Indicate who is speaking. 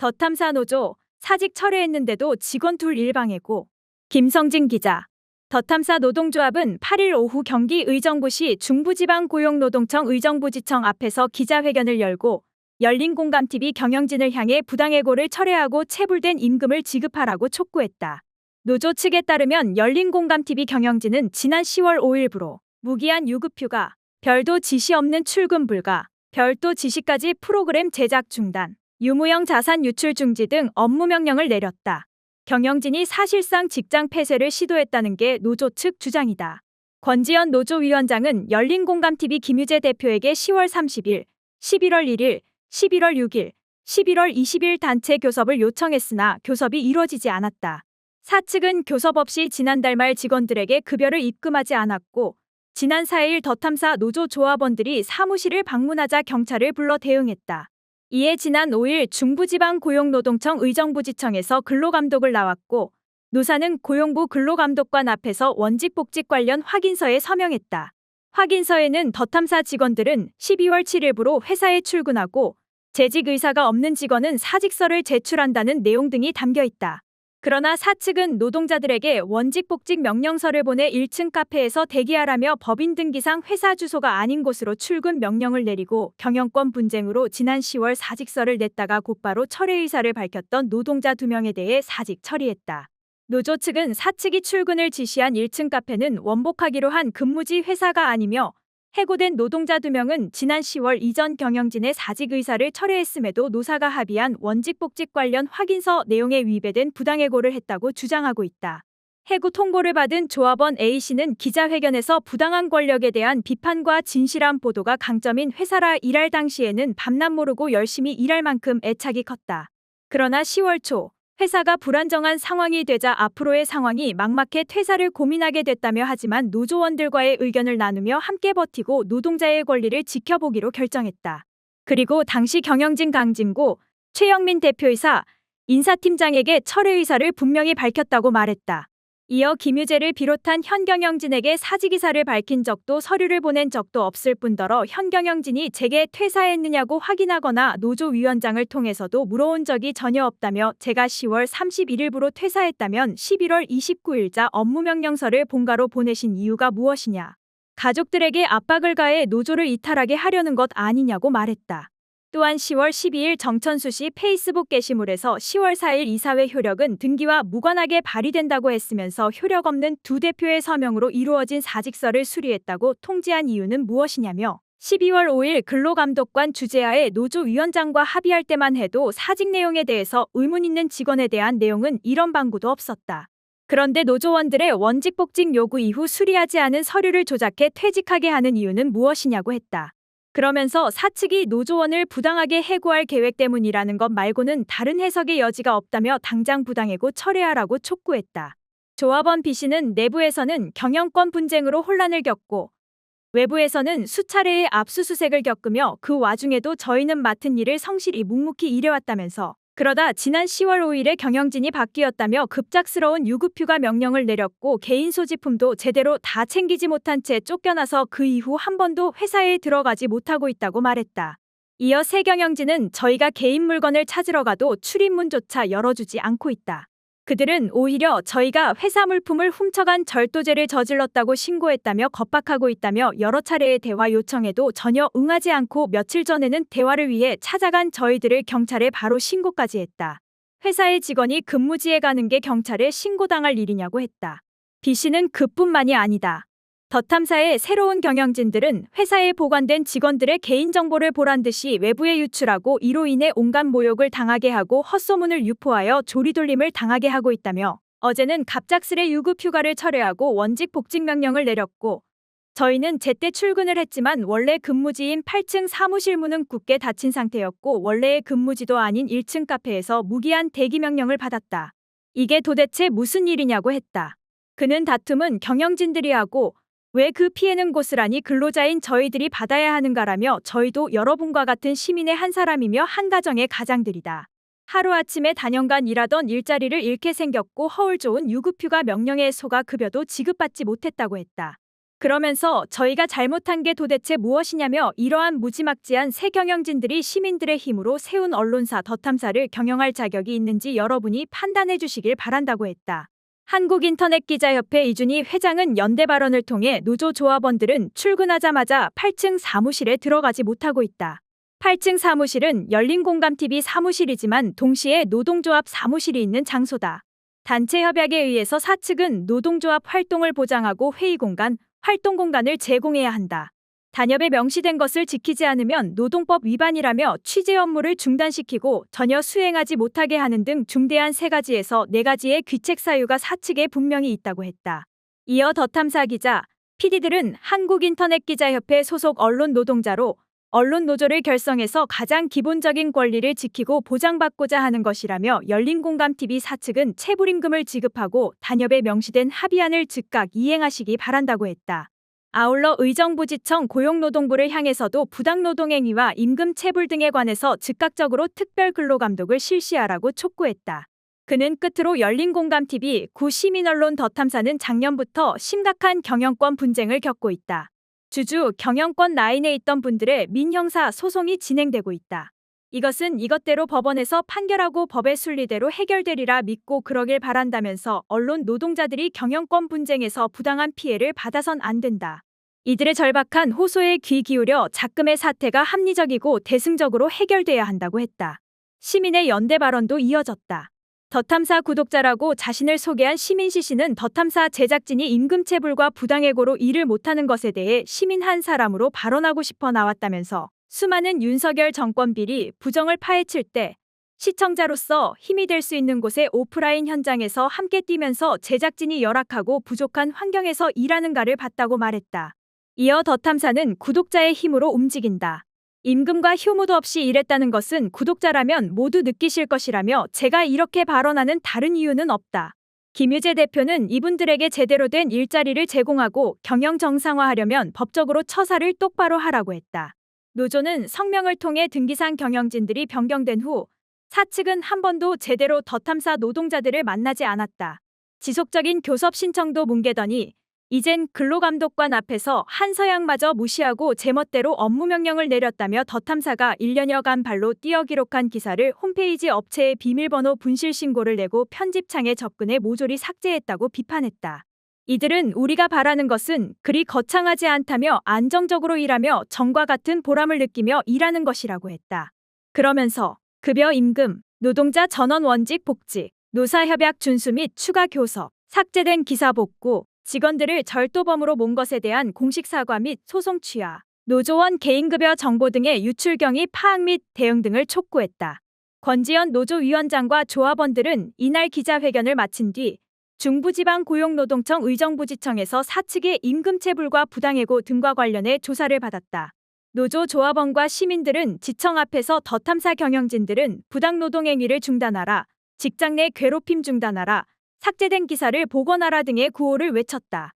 Speaker 1: 더 탐사 노조 사직 철회했는데도 직원 둘 일방해고. 김성진 기자. 더 탐사 노동조합은 8일 오후 경기 의정부시 중부지방고용노동청 의정부지청 앞에서 기자회견을 열고 열린공감TV 경영진을 향해 부당해고를 철회하고 체불된 임금을 지급하라고 촉구했다. 노조 측에 따르면 열린공감TV 경영진은 지난 10월 5일부로 무기한 유급휴가, 별도 지시 없는 출근 불가, 별도 지시까지 프로그램 제작 중단, 유무형 자산 유출 중지 등 업무 명령을 내렸다. 경영진이 사실상 직장 폐쇄를 시도했다는 게 노조 측 주장이다. 권지연 노조위원장은 열린공감TV 김유재 대표에게 10월 30일, 11월 1일, 11월 6일, 11월 20일 단체 교섭을 요청했으나 교섭이 이루어지지 않았다. 사측은 교섭 없이 지난달 말 직원들에게 급여를 입금하지 않았고 지난 4일 더 탐사 노조 조합원들이 사무실을 방문하자 경찰을 불러 대응했다. 이에 지난 5일 중부지방고용노동청 의정부지청에서 근로감독을 나왔고 노사는 고용부 근로감독관 앞에서 원직복직 관련 확인서에 서명했다. 확인서에는 더 탐사 직원들은 12월 7일부로 회사에 출근하고 재직 의사가 없는 직원은 사직서를 제출한다는 내용 등이 담겨 있다. 그러나 사측은 노동자들에게 원직복직 명령서를 보내 1층 카페에서 대기하라며 법인 등기상 회사 주소가 아닌 곳으로 출근 명령을 내리고 경영권 분쟁으로 지난 10월 사직서를 냈다가 곧바로 철회 의사를 밝혔던 노동자 2명에 대해 사직 처리했다. 노조 측은 사측이 출근을 지시한 1층 카페는 원복하기로 한 근무지 회사가 아니며 해고된 노동자 2명은 지난 10월 이전 경영진의 사직 의사를 철회했음에도 노사가 합의한 원직복직 관련 확인서 내용에 위배된 부당해고를 했다고 주장하고 있다. 해고 통보를 받은 조합원 A씨는 기자회견에서 부당한 권력에 대한 비판과 진실한 보도가 강점인 회사라 일할 당시에는 밤낮 모르고 열심히 일할 만큼 애착이 컸다. 그러나 10월 초 회사가 불안정한 상황이 되자 앞으로의 상황이 막막해 퇴사를 고민하게 됐다며 하지만 노조원들과의 의견을 나누며 함께 버티고 노동자의 권리를 지켜보기로 결정했다. 그리고 당시 경영진 강진구, 최영민 대표이사, 인사팀장에게 철회 의사를 분명히 밝혔다고 말했다. 이어 김유재를 비롯한 현 경영진에게 사직의사를 밝힌 적도 서류를 보낸 적도 없을 뿐더러 현 경영진이 제게 퇴사했느냐고 확인하거나 노조위원장을 통해서도 물어온 적이 전혀 없다며 제가 10월 31일부로 퇴사했다면 11월 29일자 업무명령서를 본가로 보내신 이유가 무엇이냐. 가족들에게 압박을 가해 노조를 이탈하게 하려는 것 아니냐고 말했다. 또한 10월 12일 정천수시 페이스북 게시물에서 10월 4일 이사회 효력은 등기와 무관하게 발의된다고 했으면서 효력 없는 두 대표의 서명으로 이루어진 사직서를 수리했다고 통지한 이유는 무엇이냐며 12월 5일 근로감독관 주재하에 노조위원장과 합의할 때만 해도 사직 내용에 대해서 의문 있는 직원에 대한 내용은 이런 방구도 없었다. 그런데 노조원들의 원직복직 요구 이후 수리하지 않은 서류를 조작해 퇴직하게 하는 이유는 무엇이냐고 했다. 그러면서 사측이 노조원을 부당하게 해고할 계획 때문이라는 것 말고는 다른 해석의 여지가 없다며 당장 부당해고 철회하라고 촉구했다. 조합원 B씨는 내부에서는 경영권 분쟁으로 혼란을 겪고 외부에서는 수차례의 압수수색을 겪으며 그 와중에도 저희는 맡은 일을 성실히 묵묵히 일해왔다면서 그러다 지난 10월 5일에 경영진이 바뀌었다며 급작스러운 유급휴가 명령을 내렸고 개인 소지품도 제대로 다 챙기지 못한 채 쫓겨나서 그 이후 한 번도 회사에 들어가지 못하고 있다고 말했다. 이어 새 경영진은 저희가 개인 물건을 찾으러 가도 출입문조차 열어주지 않고 있다. 그들은 오히려 저희가 회사 물품을 훔쳐간 절도죄를 저질렀다고 신고했다며 겁박하고 있다며 여러 차례의 대화 요청에도 전혀 응하지 않고 며칠 전에는 대화를 위해 찾아간 저희들을 경찰에 바로 신고까지 했다. 회사의 직원이 근무지에 가는 게 경찰에 신고당할 일이냐고 했다. B씨는 그뿐만이 아니다. 더 탐사의 새로운 경영진들은 회사에 보관된 직원들의 개인정보를 보란듯이 외부에 유출하고 이로 인해 온갖 모욕을 당하게 하고 헛소문을 유포하여 조리돌림을 당하게 하고 있다며 어제는 갑작스레 유급휴가를 철회하고 원직 복직 명령을 내렸고 저희는 제때 출근을 했지만 원래 근무지인 8층 사무실 문은 굳게 닫힌 상태였고 원래의 근무지도 아닌 1층 카페에서 무기한 대기 명령을 받았다. 이게 도대체 무슨 일이냐고 했다. 그는 다툼은 경영진들이 하고 왜 그 피해는 고스란히 근로자인 저희들이 받아야 하는가라며 저희도 여러분과 같은 시민의 한 사람이며 한 가정의 가장들이다. 하루아침에 단연간 일하던 일자리를 잃게 생겼고 허울 좋은 유급휴가 명령에 속아 급여도 지급받지 못했다고 했다. 그러면서 저희가 잘못한 게 도대체 무엇이냐며 이러한 무지막지한 새 경영진들이 시민들의 힘으로 세운 언론사 더탐사를 경영할 자격이 있는지 여러분이 판단해 주시길 바란다고 했다. 한국인터넷기자협회 이준희 회장은 연대 발언을 통해 노조 조합원들은 출근하자마자 8층 사무실에 들어가지 못하고 있다. 8층 사무실은 열린공감TV 사무실이지만 동시에 노동조합 사무실이 있는 장소다. 단체 협약에 의해서 사측은 노동조합 활동을 보장하고 회의 공간, 활동 공간을 제공해야 한다. 단협에 명시된 것을 지키지 않으면 노동법 위반이라며 취재 업무를 중단시키고 전혀 수행하지 못하게 하는 등 중대한 3가지에서 4가지의 귀책 사유가 사측에 분명히 있다고 했다. 이어 더탐사 기자, PD들은 한국인터넷기자협회 소속 언론 노동자로 언론 노조를 결성해서 가장 기본적인 권리를 지키고 보장받고자 하는 것이라며 열린공감TV 사측은 체불임금을 지급하고 단협에 명시된 합의안을 즉각 이행하시기 바란다고 했다. 아울러 의정부지청 고용노동부를 향해서도 부당노동행위와 임금 체불 등에 관해서 즉각적으로 특별근로감독을 실시하라고 촉구했다. 그는 끝으로 열린공감TV 구시민언론 더탐사는 작년부터 심각한 경영권 분쟁을 겪고 있다. 주주 경영권 라인에 있던 분들의 민형사 소송이 진행되고 있다. 이것은 이것대로 법원에서 판결하고 법의 순리대로 해결되리라 믿고 그러길 바란다면서 언론 노동자들이 경영권 분쟁에서 부당한 피해를 봐서는 안 된다. 이들의 절박한 호소에 귀 기울여 작금의 사태가 합리적이고 대승적으로 해결돼야 한다고 했다. 시민의 연대 발언도 이어졌다. 더탐사 구독자라고 자신을 소개한 시민시 씨는 더탐사 제작진이 임금체불과 부당해고로 일을 못하는 것에 대해 시민 한 사람으로 발언하고 싶어 나왔다면서 수많은 윤석열 정권 비리 부정을 파헤칠 때 시청자로서 힘이 될 수 있는 곳의 오프라인 현장에서 함께 뛰면서 제작진이 열악하고 부족한 환경에서 일하는가를 봤다고 말했다. 이어 더탐사는 구독자의 힘으로 움직인다. 임금과 효무도 없이 일했다는 것은 구독자라면 모두 느끼실 것이라며 제가 이렇게 발언하는 다른 이유는 없다. 김유재 대표는 이분들에게 제대로 된 일자리를 제공하고 경영 정상화하려면 법적으로 처사를 똑바로 하라고 했다. 노조는 성명을 통해 등기상 경영진들이 변경된 후 사측은 한 번도 제대로 더탐사 노동자들을 만나지 않았다. 지속적인 교섭 신청도 뭉개더니 이젠 근로감독관 앞에서 한서양마저 무시하고 제멋대로 업무명령을 내렸다며 더탐사가 1년여간 발로 뛰어 기록한 기사를 홈페이지 업체에 비밀번호 분실 신고를 내고 편집창에 접근해 모조리 삭제했다고 비판했다. 이들은 우리가 바라는 것은 그리 거창하지 않다며 안정적으로 일하며 정과 같은 보람을 느끼며 일하는 것이라고 했다. 그러면서 급여 임금, 노동자 전원 원직 복지, 노사협약 준수 및 추가 교섭, 삭제된 기사 복구, 직원들을 절도범으로 몬 것에 대한 공식 사과 및 소송 취하, 노조원 개인급여 정보 등의 유출 경위 파악 및 대응 등을 촉구했다. 권지현 노조위원장과 조합원들은 이날 기자회견을 마친 뒤 중부지방고용노동청 의정부지청에서 사측의 임금체불과 부당해고 등과 관련해 조사를 받았다. 노조 조합원과 시민들은 지청 앞에서 더탐사 경영진들은 부당노동행위를 중단하라, 직장 내 괴롭힘 중단하라, 삭제된 기사를 복원하라 등의 구호를 외쳤다.